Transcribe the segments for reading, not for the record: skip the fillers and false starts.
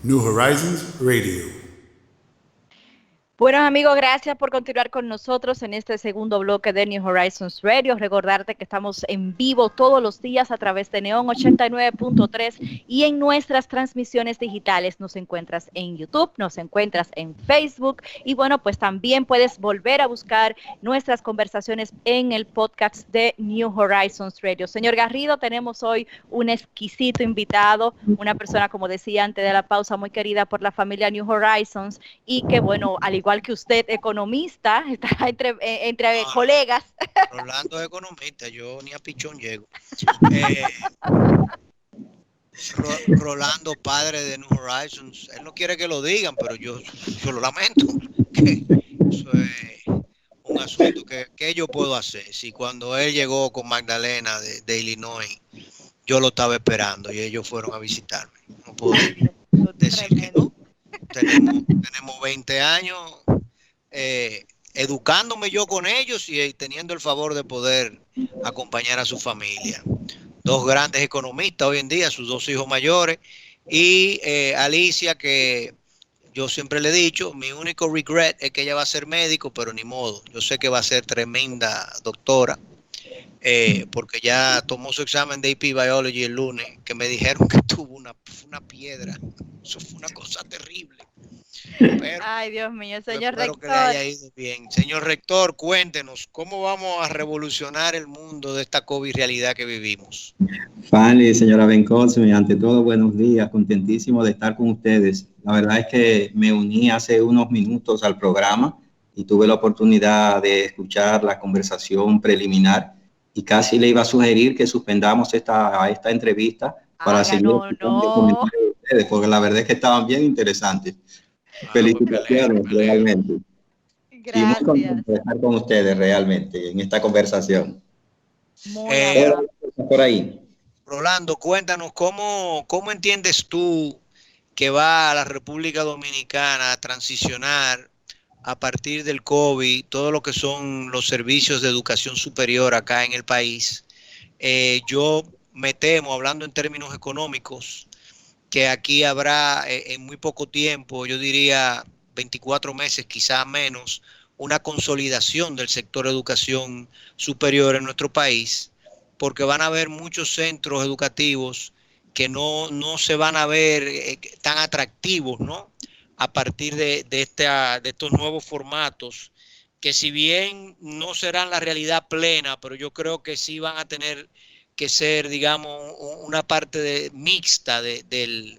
New Horizons Radio. Bueno amigos, gracias por continuar con nosotros en este segundo bloque de New Horizons Radio. Recordarte que estamos en vivo todos los días a través de Neon 89.3 y en nuestras transmisiones digitales nos encuentras en YouTube, nos encuentras en Facebook y bueno, pues también puedes volver a buscar nuestras conversaciones en el podcast de New Horizons Radio. Señor Garrido, tenemos hoy un exquisito invitado, una persona, como decía antes de la pausa, muy querida por la familia New Horizons y que bueno, al igual que usted, economista, está entre No, no, colegas. Rolando es economista, yo ni a pichón llego. Rolando, padre de New Horizons, él no quiere que lo digan, pero yo lo lamento. Que eso es un asunto que yo puedo hacer. Si cuando él llegó con Magdalena de Illinois, yo lo estaba esperando y ellos fueron a visitarme. No puedo Ay, Dios, decir que tremendo. no. Tenemos 20 años educándome yo con ellos y teniendo el favor de poder acompañar a su familia. Dos grandes economistas hoy en día, sus dos hijos mayores, y Alicia, que yo siempre le he dicho, mi único regret es que ella va a ser médico, pero ni modo, yo sé que va a ser tremenda doctora, porque ya tomó su examen de AP Biology el lunes, que me dijeron que tuvo una piedra, eso fue una cosa terrible. Pero Ay, Dios mío, yo señor espero que le rector. haya ido bien. Señor rector, cuéntenos, ¿cómo vamos a revolucionar el mundo de esta COVID realidad que vivimos? Fanny, señora Bencosme, ante todo, buenos días, contentísimo de estar con ustedes. La verdad es que me uní hace unos minutos al programa y tuve la oportunidad de escuchar la conversación preliminar y casi le iba a sugerir que suspendamos esta entrevista para Haga, seguir no, escuchando los no. comentarios de ustedes, porque la verdad es que estaban bien interesantes. Ah, no, pues me alegro, Felicitaciones, me alegro. realmente. Y muy Gracias. contento de estar con ustedes realmente en esta conversación. Muy Eh, amable. Por ahí. Rolando, cuéntanos, ¿cómo entiendes tú que va a la República Dominicana a transicionar a partir del COVID todo lo que son los servicios de educación superior acá en el país? Yo me temo, hablando en términos económicos, que aquí habrá en muy poco tiempo, yo diría 24 meses, quizá menos, una consolidación del sector educación superior en nuestro país, porque van a haber muchos centros educativos que no se van a ver tan atractivos, ¿no? A partir de estos nuevos formatos, que si bien no serán la realidad plena, pero yo creo que sí van a tener que ser, digamos, una parte mixta de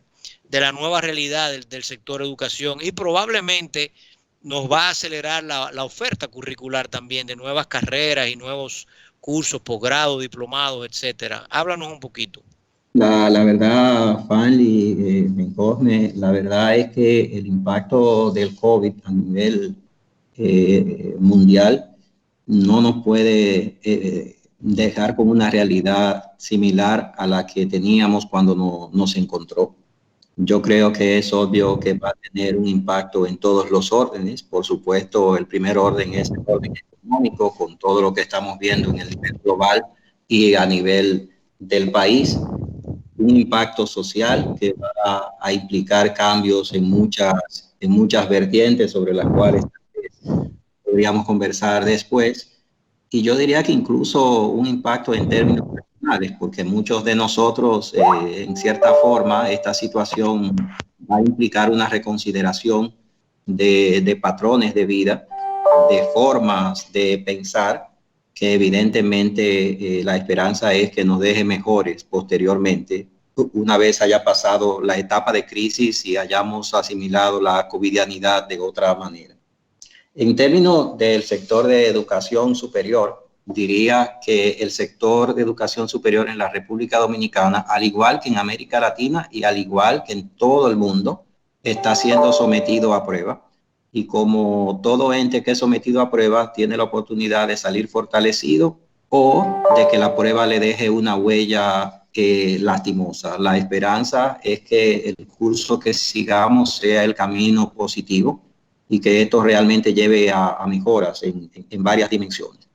la nueva realidad del sector educación y probablemente nos va a acelerar la oferta curricular también de nuevas carreras y nuevos cursos, posgrado, diplomados, etcétera. Háblanos un poquito. La verdad, Fanny, Cosme, la verdad es que el impacto del COVID a nivel mundial no nos puede dejar como una realidad similar a la que teníamos cuando nos encontró. Yo creo que es obvio que va a tener un impacto en todos los órdenes. Por supuesto, el primer orden es el orden económico, con todo lo que estamos viendo en el nivel global y a nivel del país, un impacto social que va a implicar cambios en muchas vertientes sobre las cuales podríamos conversar después. Y yo diría que incluso un impacto en términos personales, porque muchos de nosotros, en cierta forma, esta situación va a implicar una reconsideración de patrones de vida, de formas de pensar, que evidentemente la esperanza es que nos deje mejores posteriormente, una vez haya pasado la etapa de crisis y hayamos asimilado la covidianidad de otra manera. En términos del sector de educación superior, diría que el sector de educación superior en la República Dominicana, al igual que en América Latina y al igual que en todo el mundo, está siendo sometido a prueba. Y como todo ente que es sometido a prueba, tiene la oportunidad de salir fortalecido o de que la prueba le deje una huella lastimosa. La esperanza es que el curso que sigamos sea el camino positivo y que esto realmente lleve a mejoras en varias dimensiones.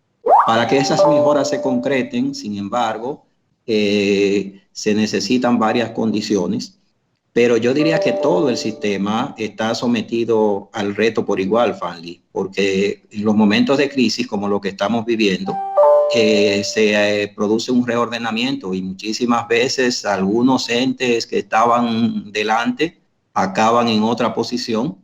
Para que esas mejoras se concreten, sin embargo, se necesitan varias condiciones. Pero yo diría que todo el sistema está sometido al reto por igual, Fanny, porque en los momentos de crisis como lo que estamos viviendo, se produce un reordenamiento y muchísimas veces algunos entes que estaban delante acaban en otra posición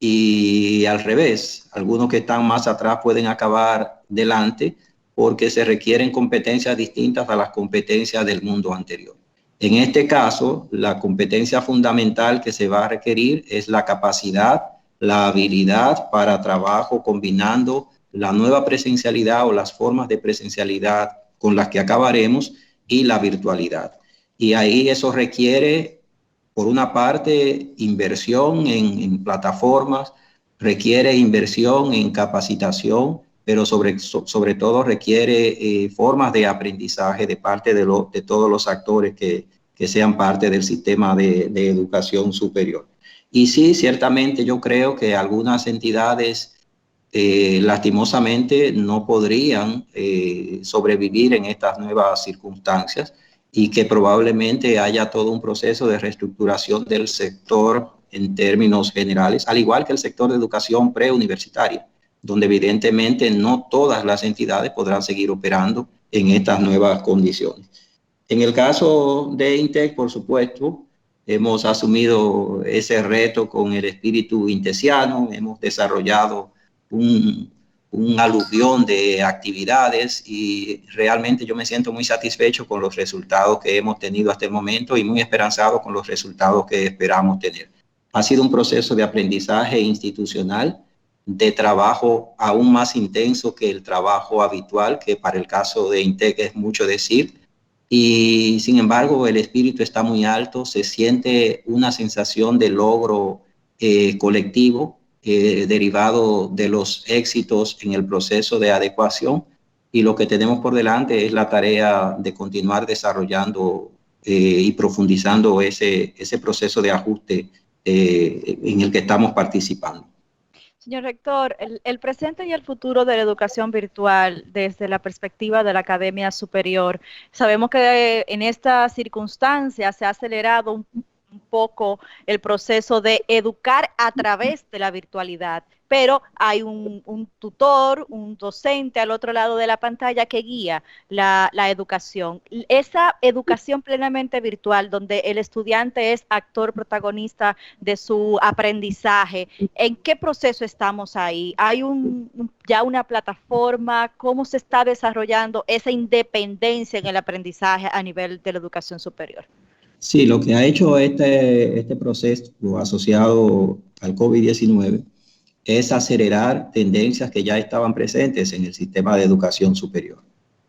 y al revés, algunos que están más atrás pueden acabar delante porque se requieren competencias distintas a las competencias del mundo anterior. En este caso, la competencia fundamental que se va a requerir es la capacidad, la habilidad para trabajo combinando la nueva presencialidad o las formas de presencialidad con las que acabaremos y la virtualidad. Y ahí eso requiere, por una parte, inversión en plataformas, requiere inversión en capacitación, pero sobre todo requiere formas de aprendizaje de parte de todos los actores que sean parte del sistema de educación superior. Y sí, ciertamente yo creo que algunas entidades lastimosamente no podrían sobrevivir en estas nuevas circunstancias y que probablemente haya todo un proceso de reestructuración del sector en términos generales, al igual que el sector de educación preuniversitaria, donde evidentemente no todas las entidades podrán seguir operando en estas nuevas condiciones. En el caso de INTEC, por supuesto, hemos asumido ese reto con el espíritu intesiano, hemos desarrollado un aluvión de actividades y realmente yo me siento muy satisfecho con los resultados que hemos tenido hasta el momento y muy esperanzado con los resultados que esperamos tener. Ha sido un proceso de aprendizaje institucional, de trabajo aún más intenso que el trabajo habitual, que para el caso de INTEC es mucho decir, y sin embargo el espíritu está muy alto, se siente una sensación de logro colectivo derivado de los éxitos en el proceso de adecuación, y lo que tenemos por delante es la tarea de continuar desarrollando y profundizando ese proceso de ajuste en el que estamos participando. Señor rector, el presente y el futuro de la educación virtual desde la perspectiva de la academia superior. Sabemos que en esta circunstancia se ha acelerado un poco el proceso de educar a través de la virtualidad, pero hay un tutor, un docente al otro lado de la pantalla que guía la educación. Esa educación plenamente virtual, donde el estudiante es actor protagonista de su aprendizaje, ¿en qué proceso estamos ahí? ¿Hay ya una plataforma? ¿Cómo se está desarrollando esa independencia en el aprendizaje a nivel de la educación superior? Sí, lo que ha hecho este proceso asociado al COVID-19 es acelerar tendencias que ya estaban presentes en el sistema de educación superior.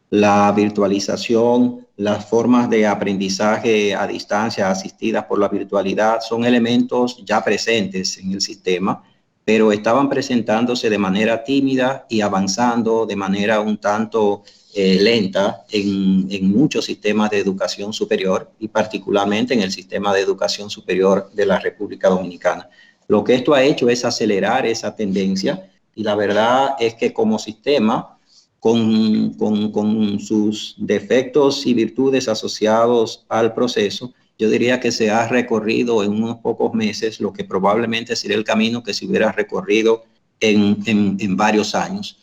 La virtualización, las formas de aprendizaje a distancia asistidas por la virtualidad son elementos ya presentes en el sistema, pero estaban presentándose de manera tímida y avanzando de manera un tanto lenta en muchos sistemas de educación superior y particularmente en el sistema de educación superior de la República Dominicana. Lo que esto ha hecho es acelerar esa tendencia y la verdad es que como sistema, con sus defectos y virtudes asociados al proceso, yo diría que se ha recorrido en unos pocos meses lo que probablemente sería el camino que se hubiera recorrido en varios años.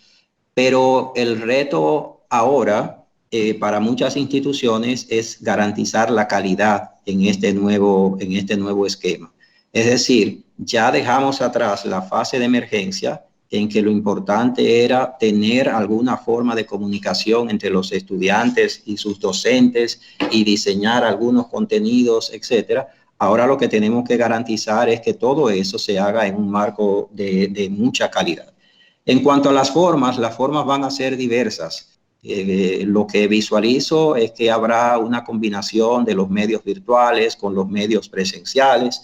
Pero el reto ahora para muchas instituciones es garantizar la calidad en este nuevo esquema. Es decir, ya dejamos atrás la fase de emergencia en que lo importante era tener alguna forma de comunicación entre los estudiantes y sus docentes y diseñar algunos contenidos, etcétera. Ahora lo que tenemos que garantizar es que todo eso se haga en un marco de mucha calidad. En cuanto a las formas van a ser diversas. Lo que visualizo es que habrá una combinación de los medios virtuales con los medios presenciales.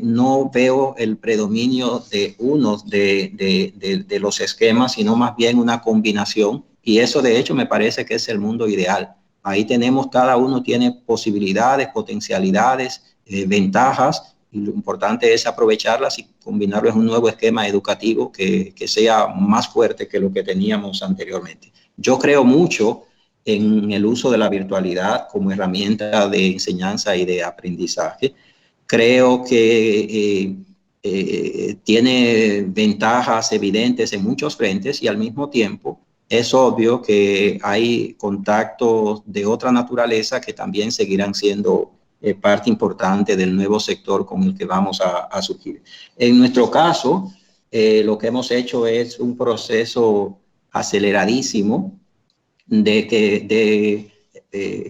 No veo el predominio de uno de los esquemas, sino más bien una combinación. Y eso de hecho me parece que es el mundo ideal. Ahí tenemos, cada uno tiene posibilidades, potencialidades, ventajas. Y lo importante es aprovecharlas y combinarlo en un nuevo esquema educativo que sea más fuerte que lo que teníamos anteriormente. Yo creo mucho en el uso de la virtualidad como herramienta de enseñanza y de aprendizaje, creo que tiene ventajas evidentes en muchos frentes y al mismo tiempo es obvio que hay contactos de otra naturaleza que también seguirán siendo parte importante del nuevo sector con el que vamos a surgir. En nuestro caso, lo que hemos hecho es un proceso aceleradísimo de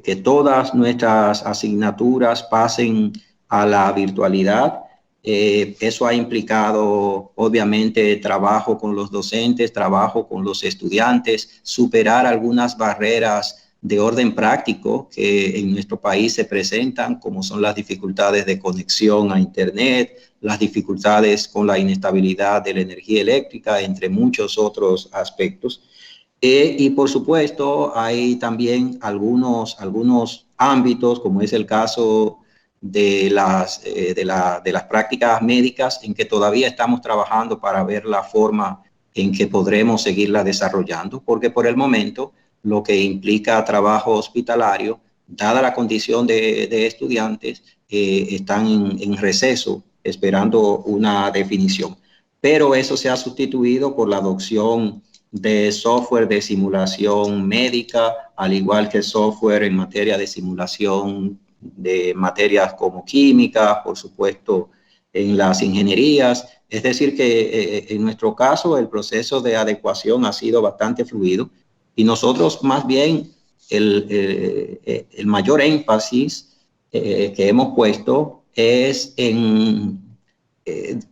que todas nuestras asignaturas pasen a la virtualidad. Eso ha implicado, obviamente, trabajo con los docentes, trabajo con los estudiantes, superar algunas barreras de orden práctico que en nuestro país se presentan, como son las dificultades de conexión a Internet, las dificultades con la inestabilidad de la energía eléctrica, entre muchos otros aspectos. Y por supuesto, hay también algunos ámbitos, como es el caso de las prácticas médicas, en que todavía estamos trabajando para ver la forma en que podremos seguirla desarrollando, porque por el momento lo que implica trabajo hospitalario, dada la condición de estudiantes, están en receso, esperando una definición. Pero eso se ha sustituido por la adopción de software de simulación médica, al igual que software en materia de simulación de materias como química, por supuesto, en las ingenierías. Es decir, que en nuestro caso el proceso de adecuación ha sido bastante fluido y nosotros más bien el mayor énfasis que hemos puesto es en,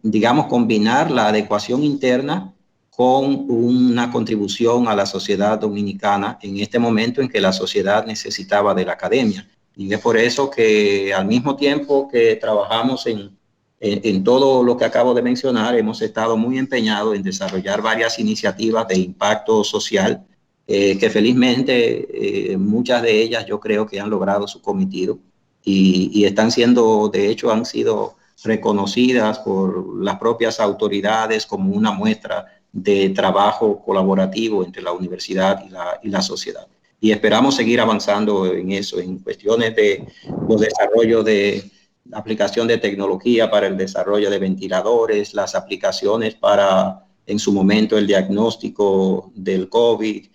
digamos, combinar la adecuación interna con una contribución a la sociedad dominicana en este momento en que la sociedad necesitaba de la academia. Y es por eso que al mismo tiempo que trabajamos en todo lo que acabo de mencionar, hemos estado muy empeñados en desarrollar varias iniciativas de impacto social que felizmente muchas de ellas yo creo que han logrado su cometido y están siendo, de hecho, han sido reconocidas por las propias autoridades como una muestra de trabajo colaborativo entre la universidad y la sociedad. Y esperamos seguir avanzando en eso, en cuestiones de los desarrollos de la aplicación de tecnología para el desarrollo de ventiladores, las aplicaciones para, en su momento, el diagnóstico del COVID.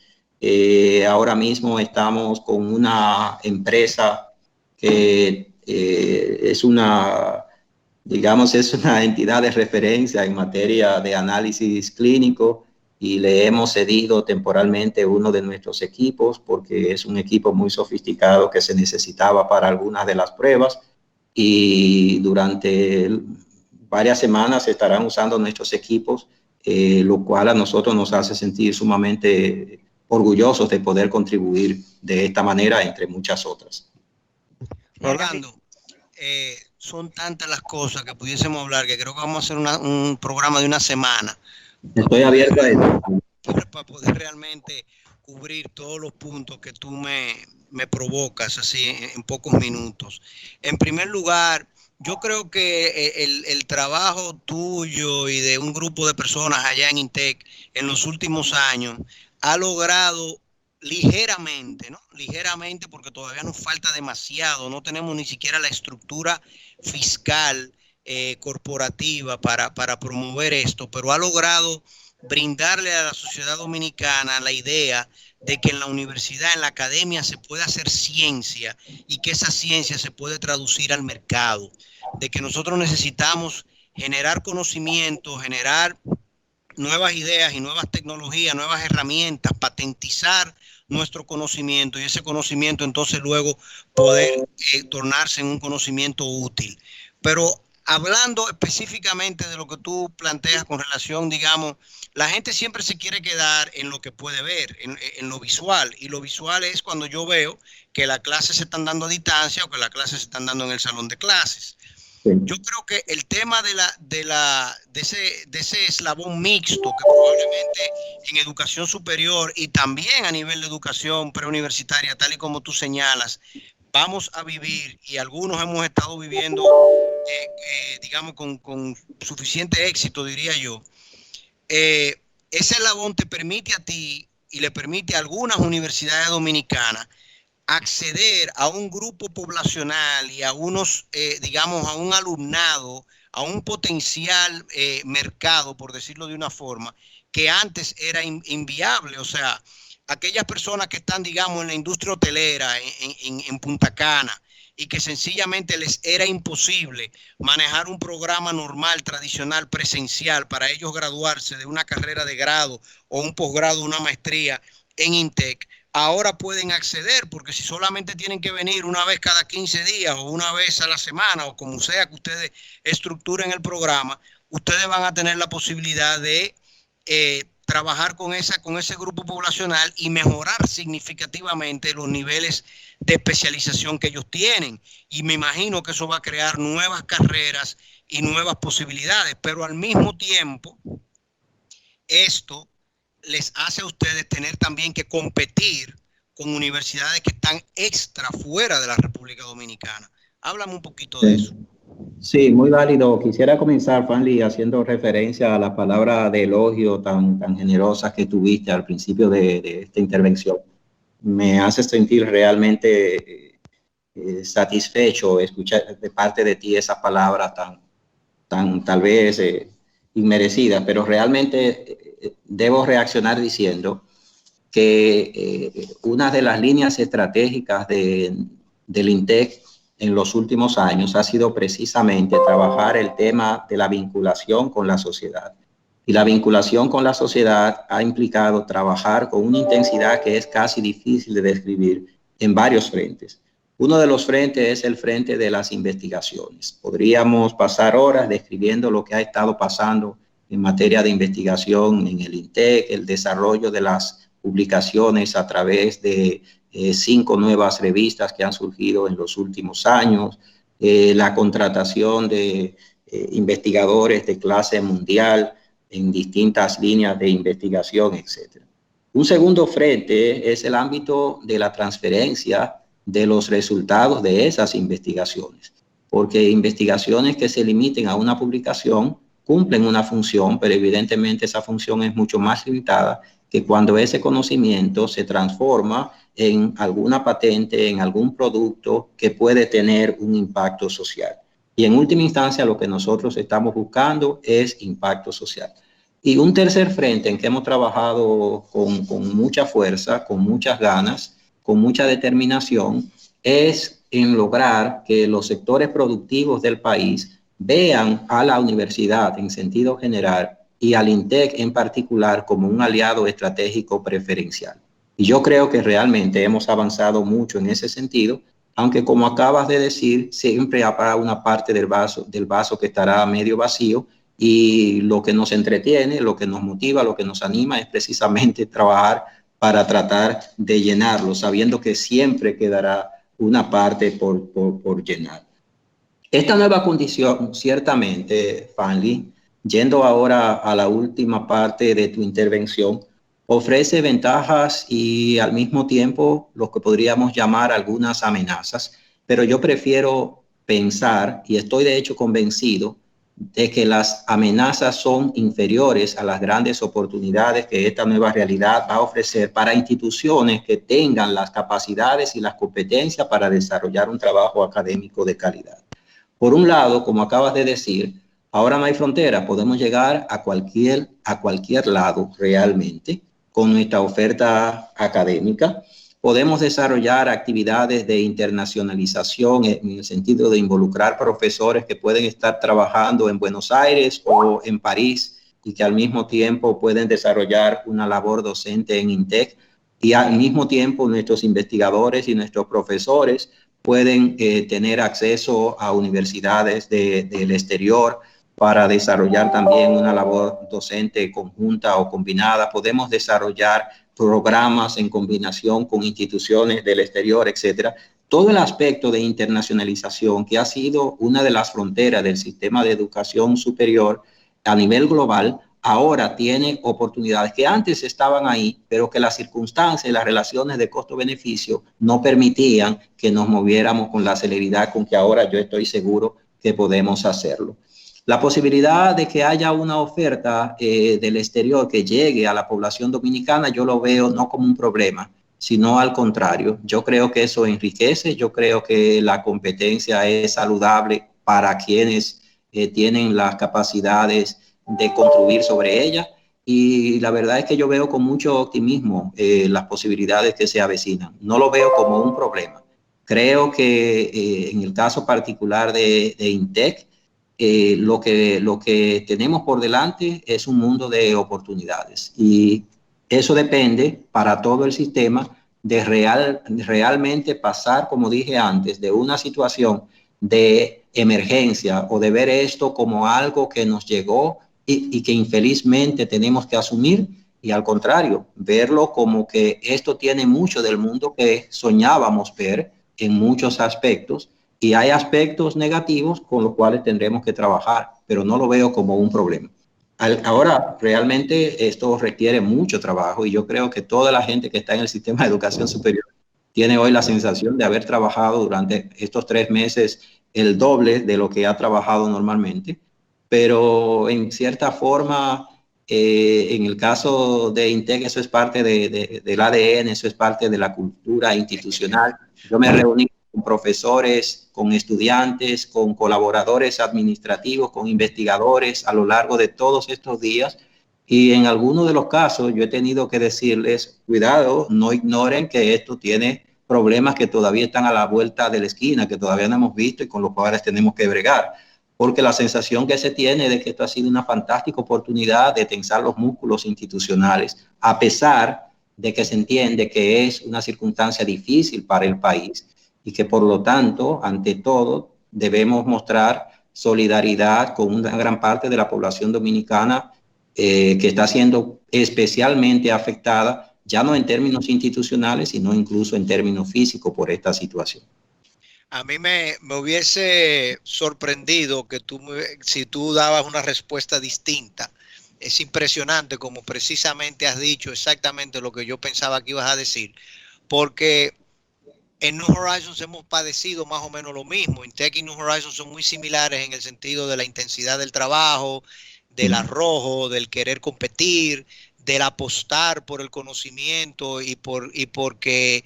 Ahora mismo estamos con una empresa que es una, digamos, es una entidad de referencia en materia de análisis clínico y le hemos cedido temporalmente uno de nuestros equipos porque es un equipo muy sofisticado que se necesitaba para algunas de las pruebas y durante varias semanas estarán usando nuestros equipos, lo cual a nosotros nos hace sentir sumamente orgullosos de poder contribuir de esta manera entre muchas otras. Rolando, son tantas las cosas que pudiésemos hablar que creo que vamos a hacer un programa de una semana. Estoy abierto a eso. Para poder realmente cubrir todos los puntos que tú me provocas así en pocos minutos. En primer lugar, yo creo que el trabajo tuyo y de un grupo de personas allá en INTEC en los últimos años ha logrado ligeramente, ¿no? Ligeramente, porque todavía nos falta demasiado, no tenemos ni siquiera la estructura fiscal corporativa para promover esto, pero ha logrado brindarle a la sociedad dominicana la idea de que en la universidad, en la academia se puede hacer ciencia y que esa ciencia se puede traducir al mercado, de que nosotros necesitamos generar conocimiento, generar nuevas ideas y nuevas tecnologías, nuevas herramientas, patentizar nuestro conocimiento y ese conocimiento entonces luego poder tornarse en un conocimiento útil. Pero hablando específicamente de lo que tú planteas con relación, digamos, la gente siempre se quiere quedar en lo que puede ver, en lo visual, y lo visual es cuando yo veo que las clases se están dando a distancia o que las clases se están dando en el salón de clases. Yo creo que el tema de ese eslabón mixto que probablemente en educación superior y también a nivel de educación preuniversitaria, tal y como tú señalas, vamos a vivir y algunos hemos estado viviendo, digamos, con suficiente éxito, diría yo. Ese eslabón te permite a ti y le permite a algunas universidades dominicanas acceder a un grupo poblacional y a unos, digamos, a un alumnado, a un potencial mercado, por decirlo de una forma, que antes era inviable. O sea, aquellas personas que están, digamos, en la industria hotelera, en Punta Cana, y que sencillamente les era imposible manejar un programa normal, tradicional, presencial, para ellos graduarse de una carrera de grado o un posgrado, una maestría en INTEC, ahora pueden acceder, porque si solamente tienen que venir una vez cada 15 días o una vez a la semana, o como sea que ustedes estructuren el programa, ustedes van a tener la posibilidad de trabajar con ese grupo poblacional y mejorar significativamente los niveles de especialización que ellos tienen. Y me imagino que eso va a crear nuevas carreras y nuevas posibilidades, pero al mismo tiempo, esto les hace a ustedes tener también que competir con universidades que están extra fuera de la República Dominicana. Háblame un poquito de eso. Sí, muy válido. Quisiera comenzar, Fanny, haciendo referencia a la palabra de elogio tan generosa que tuviste al principio de esta intervención. Me hace sentir realmente satisfecho escuchar de parte de ti esas palabras tan tal vez inmerecidas, pero realmente debo reaccionar diciendo que una de las líneas estratégicas del INTEC en los últimos años ha sido precisamente trabajar el tema de la vinculación con la sociedad. Y la vinculación con la sociedad ha implicado trabajar con una intensidad que es casi difícil de describir en varios frentes. Uno de los frentes es el frente de las investigaciones. Podríamos pasar horas describiendo lo que ha estado pasando en materia de investigación en el INTEC, el desarrollo de las publicaciones a través de 5 nuevas revistas que han surgido en los últimos años, la contratación de investigadores de clase mundial en distintas líneas de investigación, etc. Un segundo frente es el ámbito de la transferencia de los resultados de esas investigaciones, porque investigaciones que se limiten a una publicación cumplen una función, pero evidentemente esa función es mucho más limitada que cuando ese conocimiento se transforma en alguna patente, en algún producto que puede tener un impacto social. Y en última instancia, lo que nosotros estamos buscando es impacto social. Y un tercer frente en que hemos trabajado con mucha fuerza, con muchas ganas, con mucha determinación, es en lograr que los sectores productivos del país vean a la universidad en sentido general y al INTEC en particular como un aliado estratégico preferencial. Y yo creo que realmente hemos avanzado mucho en ese sentido, aunque como acabas de decir, siempre habrá una parte del vaso que estará medio vacío, y lo que nos entretiene, lo que nos motiva, lo que nos anima es precisamente trabajar para tratar de llenarlo, sabiendo que siempre quedará una parte por llenar. Esta nueva condición, ciertamente, Fanny, yendo ahora a la última parte de tu intervención, ofrece ventajas y al mismo tiempo lo que podríamos llamar algunas amenazas, pero yo prefiero pensar, y estoy de hecho convencido, de que las amenazas son inferiores a las grandes oportunidades que esta nueva realidad va a ofrecer para instituciones que tengan las capacidades y las competencias para desarrollar un trabajo académico de calidad. Por un lado, como acabas de decir, ahora no hay frontera, podemos llegar a cualquier lado realmente con nuestra oferta académica. Podemos desarrollar actividades de internacionalización en el sentido de involucrar profesores que pueden estar trabajando en Buenos Aires o en París y que al mismo tiempo pueden desarrollar una labor docente en INTEC, y al mismo tiempo nuestros investigadores y nuestros profesores pueden tener acceso a universidades del exterior para desarrollar también una labor docente conjunta o combinada. Podemos desarrollar programas en combinación con instituciones del exterior, etcétera. Todo el aspecto de internacionalización, que ha sido una de las fronteras del sistema de educación superior a nivel global, ahora tiene oportunidades que antes estaban ahí, pero que las circunstancias y las relaciones de costo-beneficio no permitían que nos moviéramos con la celeridad con que ahora yo estoy seguro que podemos hacerlo. La posibilidad de que haya una oferta del exterior que llegue a la población dominicana, yo lo veo no como un problema, sino al contrario. Yo creo que eso enriquece, yo creo que la competencia es saludable para quienes tienen las capacidades de construir sobre ella, y la verdad es que yo veo con mucho optimismo las posibilidades que se avecinan. No lo veo como un problema. Creo que en el caso particular de Intec, lo que tenemos por delante es un mundo de oportunidades, y eso depende para todo el sistema de realmente pasar, como dije antes, de una situación de emergencia o de ver esto como algo que nos llegó y que infelizmente tenemos que asumir, y al contrario, verlo como que esto tiene mucho del mundo que soñábamos ver en muchos aspectos, y hay aspectos negativos con los cuales tendremos que trabajar, pero no lo veo como un problema. Ahora, realmente esto requiere mucho trabajo, y yo creo que toda la gente que está en el sistema de educación superior tiene hoy la sensación de haber trabajado durante estos 3 meses el doble de lo que ha trabajado normalmente, pero en cierta forma, en el caso de Intec, eso es parte del ADN, eso es parte de la cultura institucional. Yo me reuní con profesores, con estudiantes, con colaboradores administrativos, con investigadores a lo largo de todos estos días, y en algunos de los casos yo he tenido que decirles, cuidado, no ignoren que esto tiene problemas que todavía están a la vuelta de la esquina, que todavía no hemos visto y con los cuales tenemos que bregar, porque la sensación que se tiene de que esto ha sido una fantástica oportunidad de tensar los músculos institucionales, a pesar de que se entiende que es una circunstancia difícil para el país, y que por lo tanto, ante todo, debemos mostrar solidaridad con una gran parte de la población dominicana que está siendo especialmente afectada, ya no en términos institucionales, sino incluso en términos físicos por esta situación. A mí me hubiese sorprendido que si tú dabas una respuesta distinta. Es impresionante como precisamente has dicho exactamente lo que yo pensaba que ibas a decir, porque en New Horizons hemos padecido más o menos lo mismo. Intec y New Horizons son muy similares en el sentido de la intensidad del trabajo, del arrojo, del querer competir, del apostar por el conocimiento y porque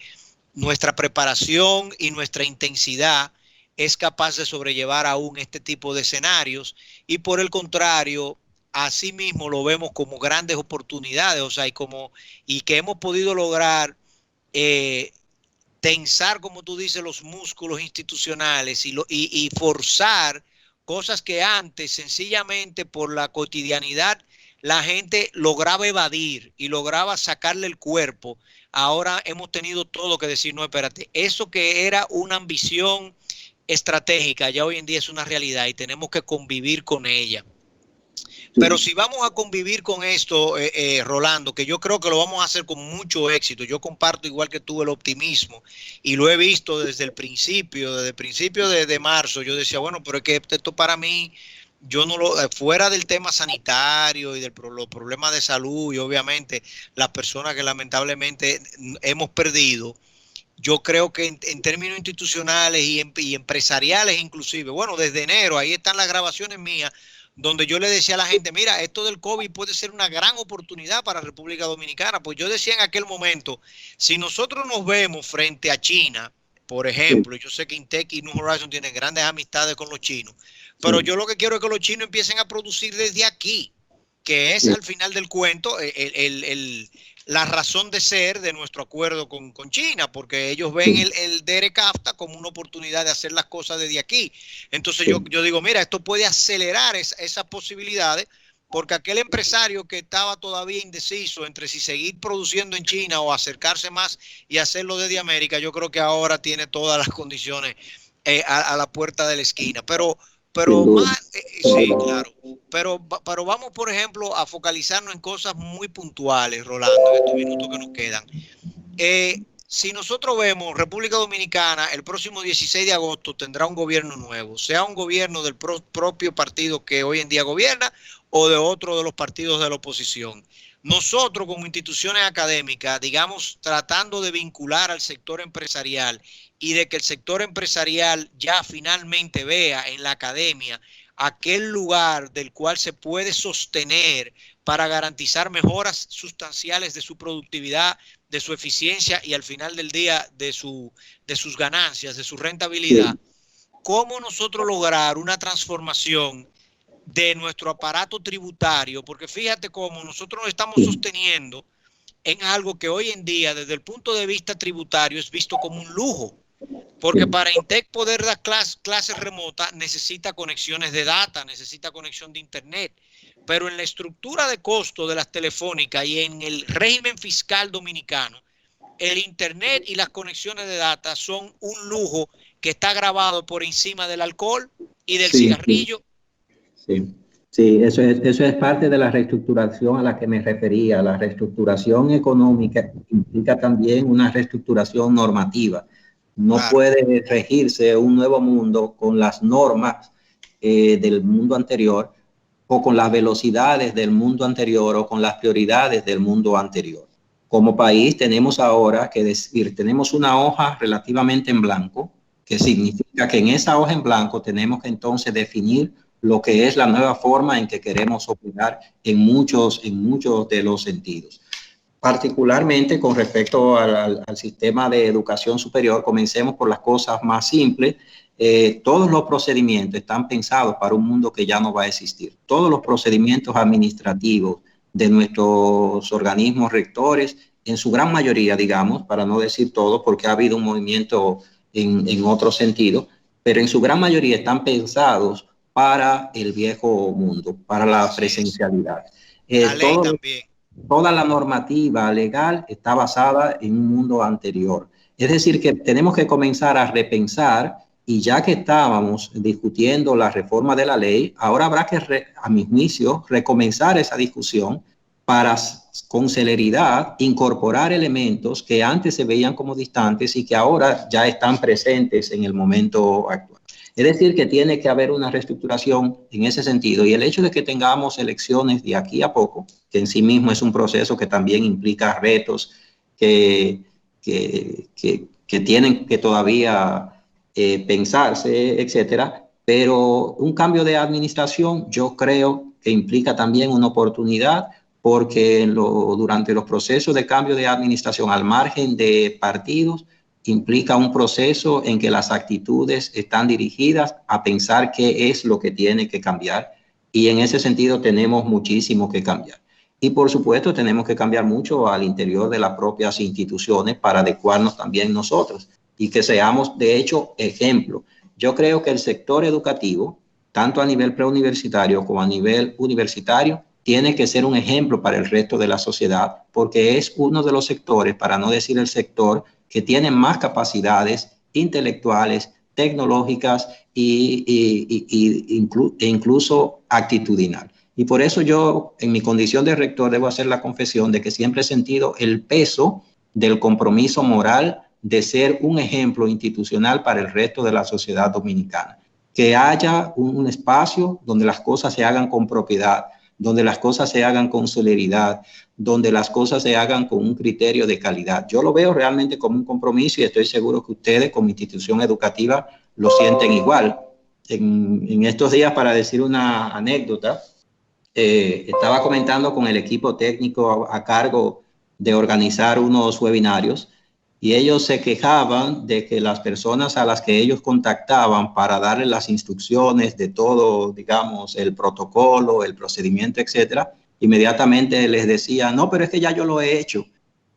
nuestra preparación y nuestra intensidad es capaz de sobrellevar aún este tipo de escenarios, y por el contrario, asimismo lo vemos como grandes oportunidades, o sea, y que hemos podido lograr tensar, como tú dices, los músculos institucionales y forzar cosas que antes sencillamente por la cotidianidad la gente lograba evadir y lograba sacarle el cuerpo. Ahora hemos tenido todo que decir, no, espérate, eso que era una ambición estratégica ya hoy en día es una realidad y tenemos que convivir con ella. Pero si vamos a convivir con esto, Rolando, que yo creo que lo vamos a hacer con mucho éxito, yo comparto igual que tú el optimismo y lo he visto desde el principio de marzo. Yo decía, bueno, pero es que esto para mí, yo no lo, fuera del tema sanitario y los problemas de salud y obviamente las personas que lamentablemente hemos perdido, yo creo que en términos institucionales y empresariales inclusive, bueno, desde enero, ahí están las grabaciones mías, donde yo le decía a la gente, mira, esto del COVID puede ser una gran oportunidad para República Dominicana. Pues yo decía en aquel momento, si nosotros nos vemos frente a China, por ejemplo, yo sé que Intec y New Horizons tienen grandes amistades con los chinos, pero yo lo que quiero es que los chinos empiecen a producir desde aquí, que es al final del cuento la razón de ser de nuestro acuerdo con China, porque ellos ven el DERE-CAFTA como una oportunidad de hacer las cosas desde aquí. Entonces yo digo, mira, esto puede acelerar esas posibilidades, porque aquel empresario que estaba todavía indeciso entre si seguir produciendo en China o acercarse más y hacerlo desde América, yo creo que ahora tiene todas las condiciones a la puerta de la esquina. Pero más, sí, claro. Pero vamos, por ejemplo, a focalizarnos en cosas muy puntuales, Rolando, en estos minutos que nos quedan. Si nosotros vemos República Dominicana, el próximo 16 de agosto tendrá un gobierno nuevo, sea un gobierno del propio partido que hoy en día gobierna o de otro de los partidos de la oposición. Nosotros como instituciones académicas, digamos, tratando de vincular al sector empresarial y de que el sector empresarial ya finalmente vea en la academia aquel lugar del cual se puede sostener para garantizar mejoras sustanciales de su productividad, de su eficiencia y al final del día de sus ganancias, de su rentabilidad. ¿Cómo nosotros lograr una transformación de nuestro aparato tributario? Porque fíjate cómo nosotros nos estamos sosteniendo en algo que hoy en día, desde el punto de vista tributario, es visto como un lujo. Porque para Intec poder dar clases remotas necesita conexiones de data, necesita conexión de internet. Pero en la estructura de costo de las telefónicas y en el régimen fiscal dominicano, el internet y las conexiones de data son un lujo que está grabado por encima del alcohol y del cigarrillo. Sí, eso es parte de la reestructuración a la que me refería. La reestructuración económica implica también una reestructuración normativa. No puede regirse un nuevo mundo con las normas del mundo anterior o con las velocidades del mundo anterior o con las prioridades del mundo anterior. Como país tenemos ahora que decir, tenemos una hoja relativamente en blanco, que significa que en esa hoja en blanco tenemos que entonces definir lo que es la nueva forma en que queremos operar en muchos de los sentidos. Particularmente con respecto al sistema de educación superior, comencemos por las cosas más simples. Todos los procedimientos están pensados para un mundo que ya no va a existir. Todos los procedimientos administrativos de nuestros organismos rectores, en su gran mayoría, digamos, para no decir todo, porque ha habido un movimiento en otro sentido, pero en su gran mayoría están pensados para el viejo mundo, para la presencialidad. La ley también. Toda la normativa legal está basada en un mundo anterior. Es decir, que tenemos que comenzar a repensar, y ya que estábamos discutiendo la reforma de la ley, ahora habrá que, a mi juicio, recomenzar esa discusión para con celeridad incorporar elementos que antes se veían como distantes y que ahora ya están presentes en el momento actual. Es decir, que tiene que haber una reestructuración en ese sentido, y el hecho de que tengamos elecciones de aquí a poco, que en sí mismo es un proceso que también implica retos que tienen que todavía pensarse, etcétera, pero un cambio de administración yo creo que implica también una oportunidad, porque durante los procesos de cambio de administración, al margen de partidos, implica un proceso en que las actitudes están dirigidas a pensar qué es lo que tiene que cambiar, y en ese sentido tenemos muchísimo que cambiar. Y por supuesto tenemos que cambiar mucho al interior de las propias instituciones para adecuarnos también nosotros y que seamos de hecho ejemplo. Yo creo que el sector educativo, tanto a nivel preuniversitario como a nivel universitario, tiene que ser un ejemplo para el resto de la sociedad, porque es uno de los sectores, para no decir el sector, que tienen más capacidades intelectuales, tecnológicas e incluso actitudinal. Y por eso yo, en mi condición de rector, debo hacer la confesión de que siempre he sentido el peso del compromiso moral de ser un ejemplo institucional para el resto de la sociedad dominicana. Que haya un espacio donde las cosas se hagan con propiedad, donde las cosas se hagan con celeridad, donde las cosas se hagan con un criterio de calidad. Yo lo veo realmente como un compromiso y estoy seguro que ustedes como institución educativa lo sienten igual. En estos días, para decir una anécdota, estaba comentando con el equipo técnico a cargo de organizar unos webinarios, y ellos se quejaban de que las personas a las que ellos contactaban para darles las instrucciones de todo, digamos, el protocolo, el procedimiento, etcétera, inmediatamente les decían, no, pero es que ya yo lo he hecho.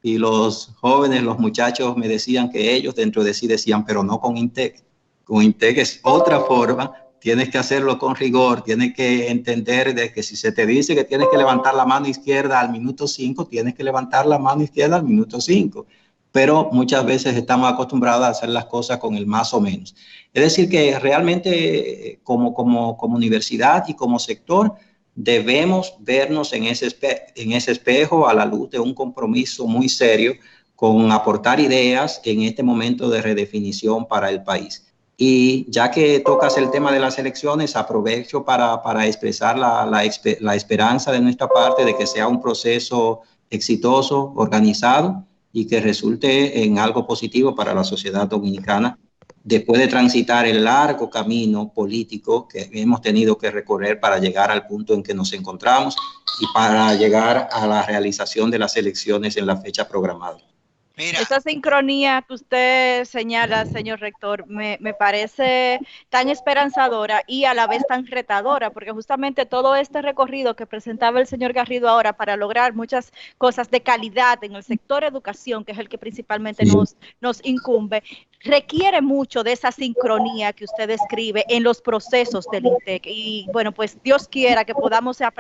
Y los jóvenes, los muchachos me decían que ellos dentro de sí decían, pero no con Intec. Con Intec es otra forma, tienes que hacerlo con rigor, tienes que entender de que si se te dice que tienes que levantar la mano izquierda al minuto 5, tienes que levantar la mano izquierda al minuto 5. Pero muchas veces estamos acostumbrados a hacer las cosas con el más o menos. Es decir, que realmente como universidad y como sector debemos vernos en ese espejo a la luz de un compromiso muy serio con aportar ideas en este momento de redefinición para el país. Y ya que tocas el tema de las elecciones, aprovecho para expresar la esperanza de nuestra parte de que sea un proceso exitoso, organizado, y que resulte en algo positivo para la sociedad dominicana, después de transitar el largo camino político que hemos tenido que recorrer para llegar al punto en que nos encontramos y para llegar a la realización de las elecciones en la fecha programada. Mira, Esa sincronía que usted señala, señor rector, me parece tan esperanzadora y a la vez tan retadora, porque justamente todo este recorrido que presentaba el señor Garrido ahora para lograr muchas cosas de calidad en el sector educación, que es el que principalmente nos incumbe, requiere mucho de esa sincronía que usted describe en los procesos del INTEC. Y bueno, pues Dios quiera que podamos, a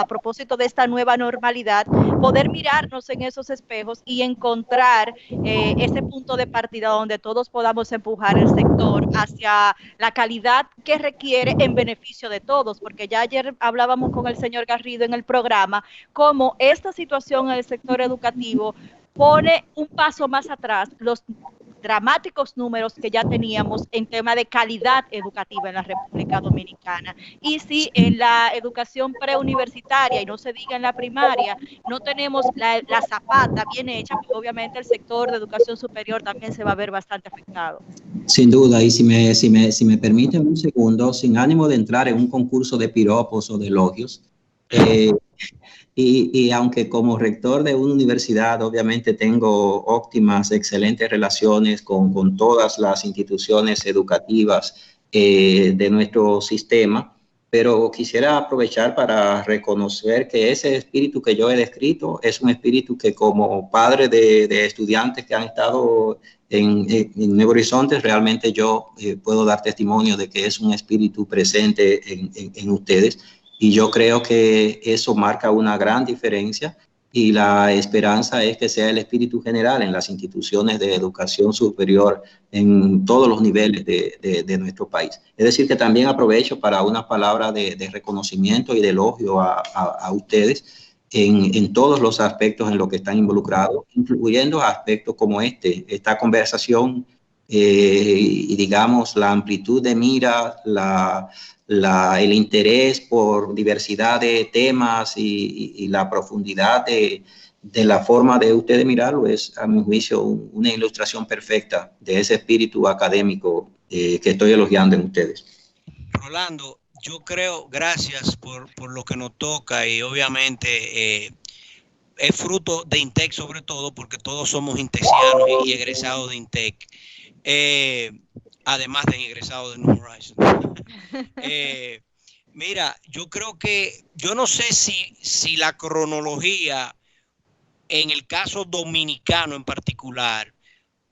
propósito de esta nueva normalidad, poder mirarnos en esos espejos y encontrar ese punto de partida donde todos podamos empujar el sector hacia la calidad que requiere en beneficio de todos, porque ya ayer hablábamos con el señor Garrido en el programa, cómo esta situación en el sector educativo pone un paso más atrás los dramáticos números que ya teníamos en tema de calidad educativa en la República Dominicana. Y si en la educación preuniversitaria, y no se diga en la primaria, no tenemos la zapata bien hecha, pues obviamente el sector de educación superior también se va a ver bastante afectado. Sin duda, y si me permiten un segundo, sin ánimo de entrar en un concurso de piropos o de elogios, y aunque como rector de una universidad obviamente tengo óptimas, excelentes relaciones con todas las instituciones educativas de nuestro sistema, pero quisiera aprovechar para reconocer que ese espíritu que yo he descrito es un espíritu que como padre de estudiantes que han estado en Nuevo Horizonte, realmente yo puedo dar testimonio de que es un espíritu presente en ustedes. Y yo creo que eso marca una gran diferencia y la esperanza es que sea el espíritu general en las instituciones de educación superior en todos los niveles de nuestro país. Es decir, que también aprovecho para una palabra de reconocimiento y de elogio a ustedes en todos los aspectos en los que están involucrados, incluyendo aspectos como esta conversación y digamos la amplitud de mira, el interés por diversidad de temas y la profundidad de la forma de ustedes mirarlo es, a mi juicio, una ilustración perfecta de ese espíritu académico que estoy elogiando en ustedes. Rolando, yo creo, gracias por lo que nos toca y obviamente es fruto de INTEC sobre todo porque todos somos intecianos y egresados de INTEC. Además de egresado de New Horizons. Mira, yo creo que, yo no sé si la cronología en el caso dominicano en particular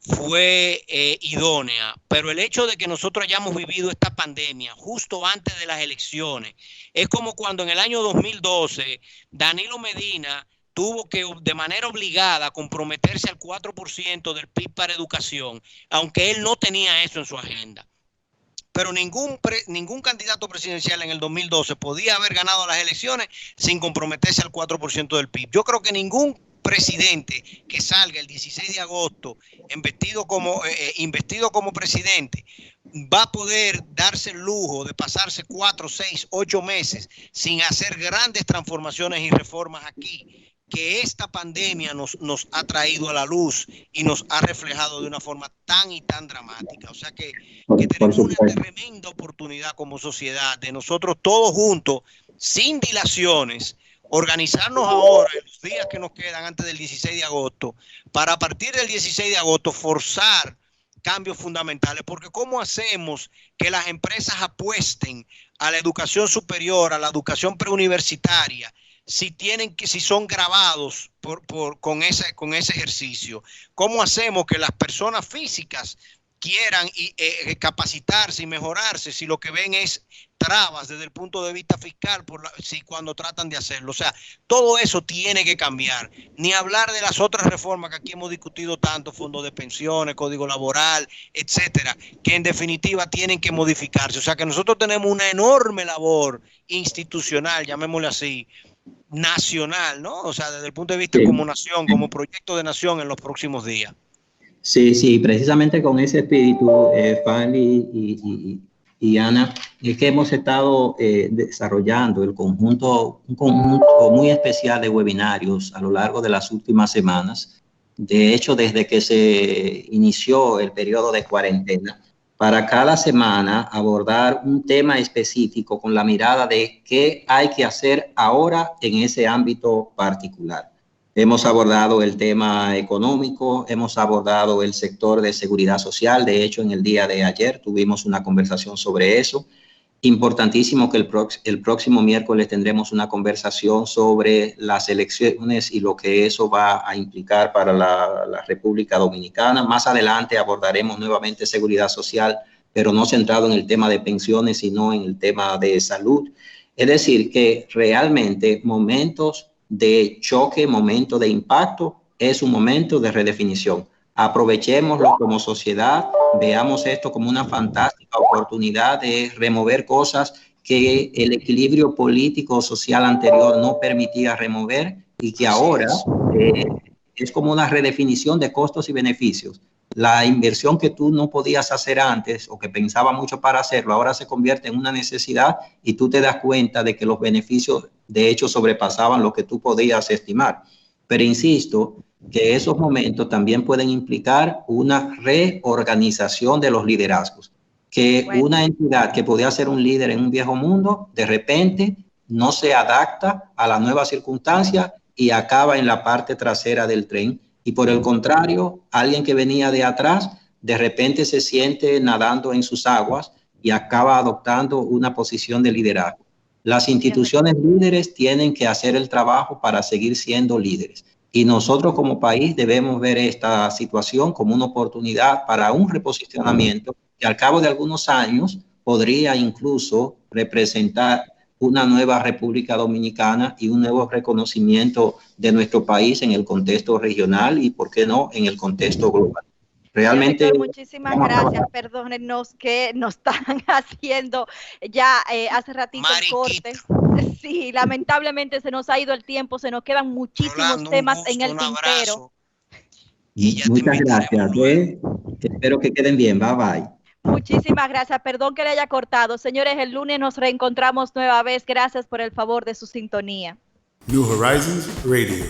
fue idónea, pero el hecho de que nosotros hayamos vivido esta pandemia justo antes de las elecciones, es como cuando en el año 2012 Danilo Medina tuvo que de manera obligada comprometerse al 4% del PIB para educación, aunque él no tenía eso en su agenda. Pero ningún candidato presidencial en el 2012 podía haber ganado las elecciones sin comprometerse al 4% del PIB. Yo creo que ningún presidente que salga el 16 de agosto investido como presidente va a poder darse el lujo de pasarse 4, 6, 8 meses sin hacer grandes transformaciones y reformas aquí, que esta pandemia nos ha traído a la luz y nos ha reflejado de una forma tan y tan dramática. O sea que tenemos una tremenda oportunidad como sociedad de nosotros todos juntos, sin dilaciones, organizarnos ahora en los días que nos quedan antes del 16 de agosto, para a partir del 16 de agosto forzar cambios fundamentales, porque ¿cómo hacemos que las empresas apuesten a la educación superior, a la educación preuniversitaria, si son grabados con ese ejercicio? ¿Cómo hacemos que las personas físicas quieran capacitarse y mejorarse si lo que ven es trabas desde el punto de vista fiscal cuando tratan de hacerlo? O sea, todo eso tiene que cambiar. Ni hablar de las otras reformas que aquí hemos discutido tanto, fondos de pensiones, código laboral, etcétera, que en definitiva tienen que modificarse. O sea, que nosotros tenemos una enorme labor institucional, llamémosle así, nacional, ¿no? O sea, desde el punto de vista como nación, como proyecto de nación en los próximos días. Sí, precisamente con ese espíritu, Fanny y Ana, es que hemos estado desarrollando un conjunto muy especial de webinarios a lo largo de las últimas semanas. De hecho, desde que se inició el periodo de cuarentena, para cada semana abordar un tema específico con la mirada de qué hay que hacer ahora en ese ámbito particular. Hemos abordado el tema económico, hemos abordado el sector de seguridad social. De hecho, en el día de ayer tuvimos una conversación sobre eso. Importantísimo que el próximo miércoles tendremos una conversación sobre las elecciones y lo que eso va a implicar para la República Dominicana. Más adelante abordaremos nuevamente seguridad social, pero no centrado en el tema de pensiones, sino en el tema de salud. Es decir, que realmente momentos de choque, momento de impacto, es un momento de redefinición. Aprovechémoslo como sociedad, veamos esto como una fantástica oportunidad de remover cosas que el equilibrio político social anterior no permitía remover y que ahora es como una redefinición de costos y beneficios. La inversión que tú no podías hacer antes o que pensaba mucho para hacerlo, ahora se convierte en una necesidad y tú te das cuenta de que los beneficios de hecho sobrepasaban lo que tú podías estimar. Pero insisto que esos momentos también pueden implicar una reorganización de los liderazgos, que una entidad que podía ser un líder en un viejo mundo, de repente no se adapta a la nueva circunstancia y acaba en la parte trasera del tren. Y por el contrario, alguien que venía de atrás, de repente se siente nadando en sus aguas y acaba adoptando una posición de liderazgo. Las instituciones líderes tienen que hacer el trabajo para seguir siendo líderes. Y nosotros como país debemos ver esta situación como una oportunidad para un reposicionamiento que al cabo de algunos años podría incluso representar una nueva República Dominicana y un nuevo reconocimiento de nuestro país en el contexto regional y, ¿por qué no?, en el contexto global. Realmente. Rector, muchísimas gracias. Perdónenos que nos están haciendo ya hace ratito el corte. Sí, lamentablemente se nos ha ido el tiempo, se nos quedan muchísimos temas en el tintero. Muchas gracias. Espero que queden bien. Bye bye. Muchísimas gracias. Perdón que le haya cortado. Señores, el lunes nos reencontramos nueva vez. Gracias por el favor de su sintonía. New Horizons Radio.